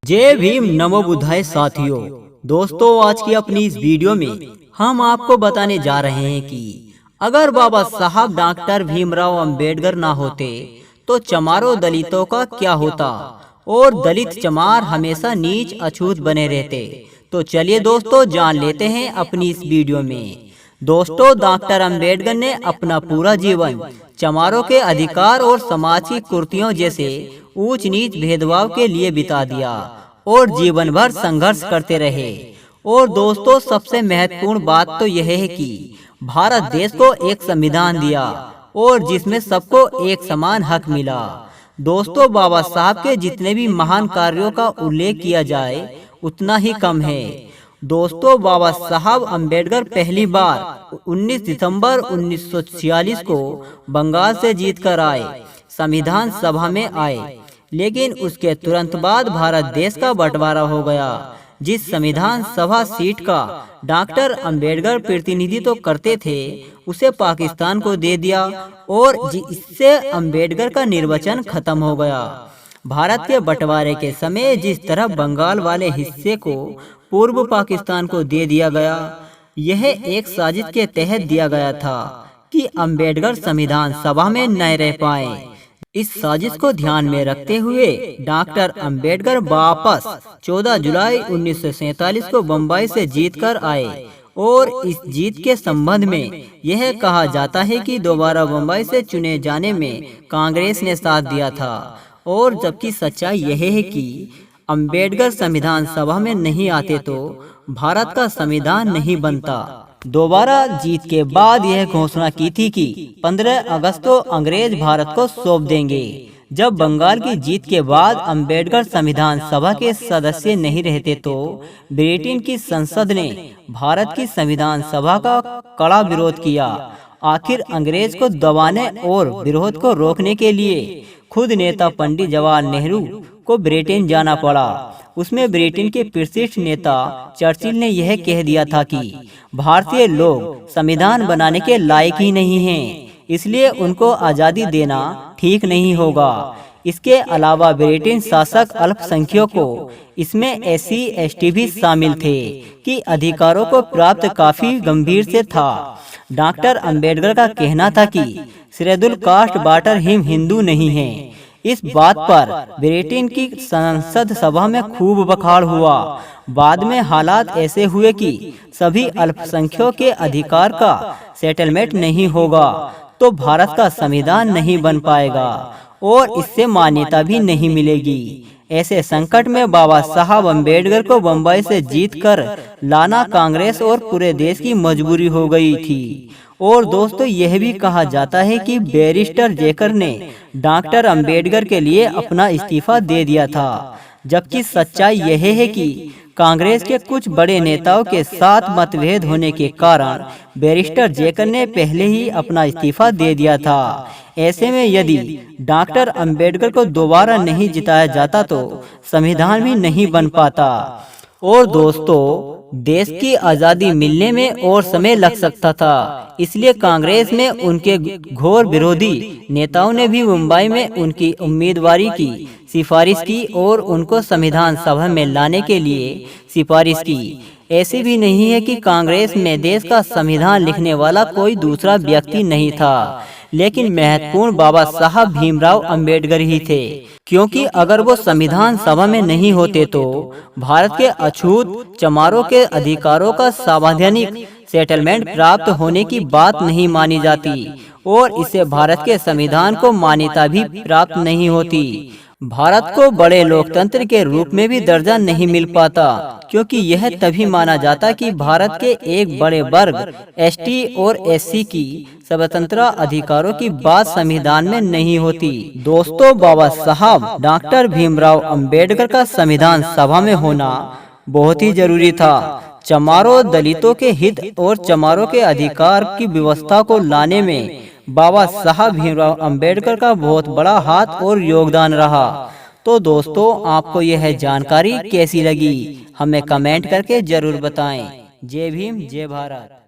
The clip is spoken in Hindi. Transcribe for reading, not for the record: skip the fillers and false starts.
जय भीम नमो बुद्धाय साथियों। दोस्तों, आज की अपनी इस वीडियो में हम आपको बताने जा रहे हैं कि अगर बाबा साहब डॉक्टर भीमराव अंबेडकर ना होते तो चमारों दलितों का क्या होता और दलित चमार हमेशा नीच अछूत बने रहते। तो चलिए दोस्तों, जान लेते हैं अपनी इस वीडियो में। दोस्तों, डॉक्टर अंबेडकर ने अपना पूरा जीवन चमारों के अधिकार और समाज की कुर्तियों जैसे ऊंच नीच भेदभाव के लिए बिता दिया और जीवन भर संघर्ष करते रहे। और दोस्तों, सबसे महत्वपूर्ण बात तो यह है कि भारत देश को एक संविधान दिया और जिसमें सबको एक समान हक मिला। दोस्तों, बाबा साहब के जितने भी महान कार्यों का उल्लेख किया जाए उतना ही कम है। दोस्तों, बाबा साहब अंबेडकर पहली बार 19 दिसंबर 1946 को बंगाल से जीतकर आए, संविधान सभा में आए। लेकिन उसके तुरंत बाद भारत देश का बंटवारा हो गया। जिस संविधान सभा सीट का डॉक्टर अंबेडकर प्रतिनिधित्व करते थे उसे पाकिस्तान को दे दिया और इससे अंबेडकर का निर्वचन खत्म हो गया। भारत के बंटवारे के समय जिस तरह बंगाल वाले हिस्से को पूर्व पाकिस्तान को दे दिया गया, यह एक साजिश के तहत दिया गया था कि अंबेडकर संविधान सभा में न रह पाए। इस साजिश को ध्यान में रखते हुए डॉक्टर अंबेडकर वापस 14 जुलाई 1947 को बम्बई से जीतकर आए और इस जीत के संबंध में यह कहा जाता है कि दोबारा बम्बई से चुने जाने में कांग्रेस ने साथ दिया था। और जबकि सच्चाई यह है कि अंबेडकर संविधान सभा में नहीं आते तो भारत का संविधान नहीं बनता। दोबारा जीत के बाद यह घोषणा की थी कि 15 अगस्त को अंग्रेज भारत को सौंप देंगे। जब बंगाल की जीत के बाद अंबेडकर संविधान सभा के सदस्य नहीं रहते तो ब्रिटेन की संसद ने भारत की संविधान सभा का कड़ा विरोध किया। आखिर अंग्रेज को दबाने और विरोध को रोकने के लिए खुद नेता पंडित जवाहरलाल नेहरू को ब्रिटेन जाना पड़ा। उसमें ब्रिटेन के प्रतिष्ठित नेता चर्चिल ने यह कह दिया था कि भारतीय लोग संविधान बनाने के लायक ही नहीं हैं, इसलिए उनको आज़ादी देना ठीक नहीं होगा। इसके अलावा ब्रिटेन शासक अल्पसंख्यकों को इसमें SC ST भी शामिल थे कि अधिकारों को प्राप्त काफी गंभीर से था। डॉक्टर अंबेडकर का कहना था कि schedule caste water him Hindu नहीं है। इस बात पर ब्रिटेन की संसद सभा में खूब बखाड़ हुआ। बाद में हालात ऐसे हुए कि सभी अल्पसंख्यकों के अधिकार का सेटलमेंट नहीं होगा तो भारत का संविधान नहीं बन पाएगा और इससे मान्यता भी नहीं मिलेगी। ऐसे संकट में बाबा साहब अंबेडकर को बम्बई से जीतकर लाना कांग्रेस और पूरे देश की मजबूरी हो गई थी। और दोस्तों, यह भी कहा जाता है कि बैरिस्टर जेकर ने डॉक्टर अंबेडकर के लिए अपना इस्तीफा दे दिया था। जबकि सच्चाई यह है कि कांग्रेस के कुछ बड़े नेताओं के साथ मतभेद होने के कारण बैरिस्टर जेकर ने पहले ही अपना इस्तीफा दे दिया था। ऐसे में यदि डॉक्टर अंबेडकर को दोबारा नहीं जिताया जाता तो संविधान भी नहीं बन पाता और दोस्तों, देश की आज़ादी मिलने में और समय लग सकता था। इसलिए कांग्रेस में उनके घोर विरोधी नेताओं ने भी मुंबई में उनकी उम्मीदवारी की सिफारिश की और उनको संविधान सभा में लाने के लिए सिफारिश की। ऐसे भी नहीं है कि कांग्रेस में देश का संविधान लिखने वाला कोई दूसरा व्यक्ति नहीं था, लेकिन महत्वपूर्ण बाबा साहब भीमराव अंबेडकर ही थे, क्योंकि अगर वो संविधान सभा में नहीं होते तो भारत के अछूत चमारों के अधिकारों का संवैधानिक सेटलमेंट प्राप्त होने की बात नहीं मानी जाती और इससे भारत के संविधान को मान्यता भी प्राप्त नहीं होती। भारत को बड़े लोकतंत्र के रूप में भी दर्जा नहीं मिल पाता, क्योंकि यह तभी माना जाता कि भारत के एक बड़े वर्ग ST और SC की स्वतंत्रता अधिकारों की बात संविधान में नहीं होती। दोस्तों, बाबा साहब डॉक्टर भीमराव अंबेडकर का संविधान सभा में होना बहुत ही जरूरी था। चमारों दलितों के हित और चमारों के अधिकार की व्यवस्था को लाने में बाबा साहब भीमराव अंबेडकर का बहुत बड़ा हाथ और योगदान रहा। तो दोस्तों, आपको यह जानकारी कैसी लगी हमें कमेंट करके जरूर बताएं। जय भीम, जय भारत।